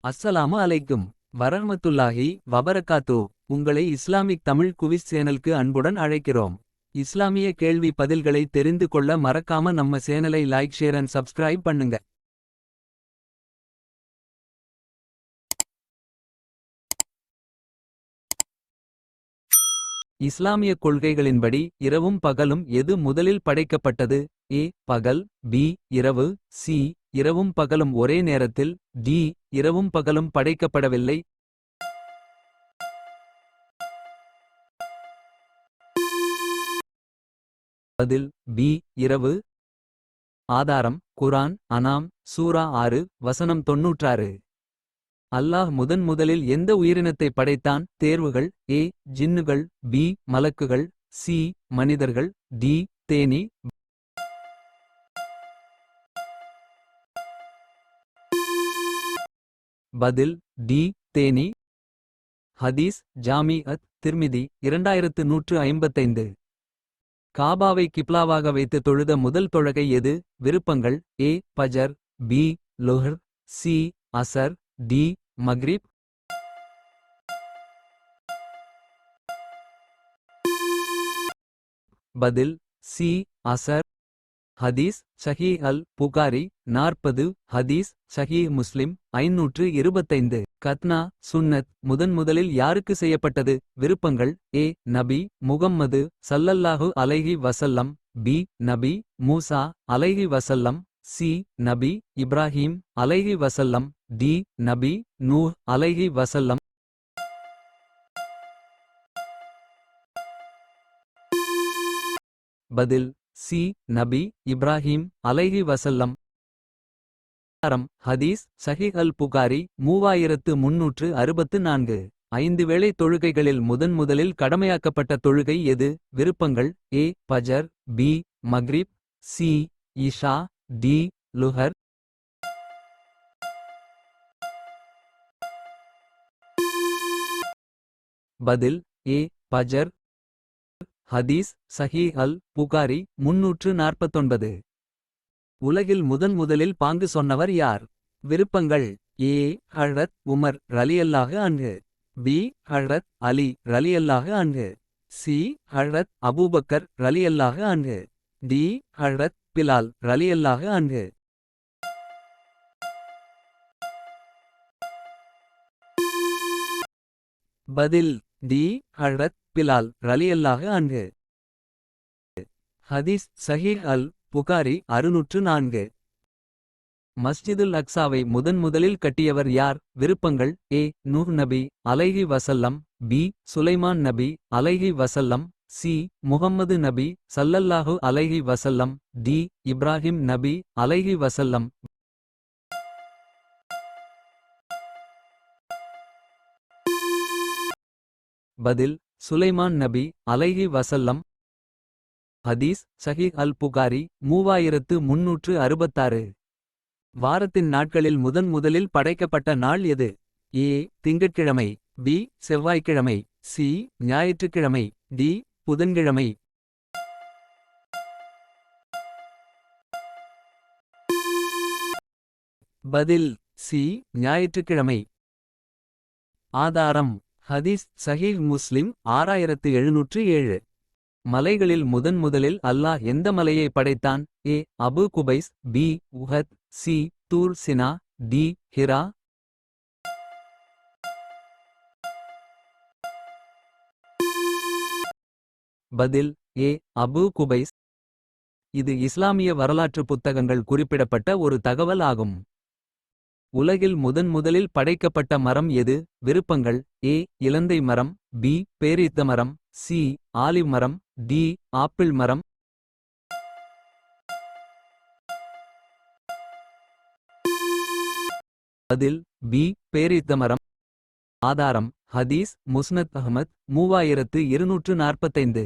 அஸ்ஸலாமு அலைக்கும் வரஹ்மத்துல்லாஹி வபரகாத்து. உங்களை இஸ்லாமிக் தமிழ் குவிஸ் சேனலுக்கு அன்புடன் அழைக்கிறோம். இஸ்லாமிய கேள்வி பதில்களை தெரிந்து கொள்ள மறக்காம நம்ம சேனலை லைக் ஷேர் அண்ட் சப்ஸ்கிரைப் பண்ணுங்க. இஸ்லாமிய கொள்கைகளின்படி இரவும் பகலும் எது முதலில் படைக்கப்பட்டது? ஏ பகல், பி இரவு, சி இரவும் பகலும் ஒரே நேரத்தில், டி இரவும் பகலும் படைக்கப்படவில்லை. பதில் பி இரவு. ஆதாரம் குர்ஆன் அனாம் சூரா 6 வசனம் 96. அல்லாஹ் முதலில் எந்த உயிரினத்தை படைத்தான்? தேர்வுகள்: ஏ ஜின்னுகள், பி மலக்குகள், சி மனிதர்கள், டி தேனீ. பதில் டி தேனீ. ஹதீஸ் ஜாமி அத் திர்மிதி 2155. காபாவை கிப்லாவாக வைத்து தொழுத முதல் தொழுகை எது? விருப்பங்கள்: ஏ பஜர், பி லுஹர், சி அசர், டி மக்ரிப். பதில் சி அசர். ஹதீஸ் ஸஹீஹ் அல் புகாரி 40. ஹதீஸ் ஸஹீஹ் முஸ்லிம் 525. கத்னா சுன்னத் முதலில் யாருக்கு செய்யப்பட்டது? விருப்பங்கள்: ஏ நபி முகம்மது ஸல்லல்லாஹு அலைஹி வஸல்லம், பி நபி மூசா அலைஹி வஸல்லம், சி நபி இப்ராஹீம் அலைஹி வஸல்லம், டி நபி நூஹ் அலைஹி வஸல்லம். பதில் சி நபி இப்ராஹீம் அலைஹி வஸல்லம். ஹதீஸ் ஸஹீஹ் அல் புகாரி 3364. 5 வேளை தொழுகைகளில் முதலில் கடமையாக்கப்பட்ட தொழுகை எது? விருப்பங்கள்: ஏ பஜர், பி மக்ரிப், சி இஷா, டி லுஹர். பதில் ஏ பஜர். ஹதீஸ் ஸஹீஹ் அல் புகாரி 349. உலகில் முதலில் பாங்கு சொன்னவர் யார்? விருப்பங்கள்: ஏ ஹழ்ரத் உமர் ரலியல்லாஹு அன்ஹு, பி ஹழ்ரத் அலி ரலியல்லாஹு அன்ஹு, சி ஹழ்ரத் அபூபக்கர் ரலியல்லாஹு அன்ஹு, டி ஹழ்ரத் பிலால் ரலியல்லாஹு அன்ஹு. பதில் டி ஹழ்ரத் பிலால் ரலியல்லாஹு அன்ஹு. ஹதீஸ் ஸஹீஹ் அல் புகாரி 604. மஸ்ஜிதுல் அக்ஸாவை முதலில் கட்டியவர் யார்? விருப்பங்கள்: ஏ நூஹ் நபி அலைஹி வஸல்லம், பி சுலைமான் நபி அலைஹி வஸல்லம், சி முஹம்மது நபி ஸல்லல்லாஹு அலைஹி வஸல்லம், டி இப்ராஹிம் நபி அலைஹி வஸல்லம். பதில் சுலைமான் நபி அலைஹி வஸல்லம். ஹதீஸ் ஸஹீஹ் அல் புகாரி 3366. வாரத்தின் நாட்களில் முதலில் படைக்கப்பட்ட நாள் எது? ஏ திங்கட்கிழமை, பி செவ்வாய்க்கிழமை, சி ஞாயிற்றுக்கிழமை, டி புதன்கிழமை. பதில் சி ஞாயிற்றுக்கிழமை. ஆதாரம் ஹதீஸ் ஸஹீஹ் முஸ்லிம் 6707. மலைகளில் முதலில் அல்லாஹ் எந்த மலையை படைத்தான்? ஏ அபு குபைஸ், பி உஹத், சி தூர் சினா, டி ஹிரா. பதில் ஏ அபு குபைஸ். இது இஸ்லாமிய வரலாற்று புத்தகங்கள் குறிப்பிடப்பட்ட ஒரு தகவல் ஆகும். உலகில் முதலில் படைக்கப்பட்ட மரம் எது? விருப்பங்கள்: ஏ இலந்தை மரம், பி பேரீத்த மரம், சி ஆலிவ் மரம், டி ஆப்பிள் மரம். பதில் பி பேரீத்த மரம். ஆதாரம் ஹதீஸ் முஸ்னத் அஹ்மத் 3245.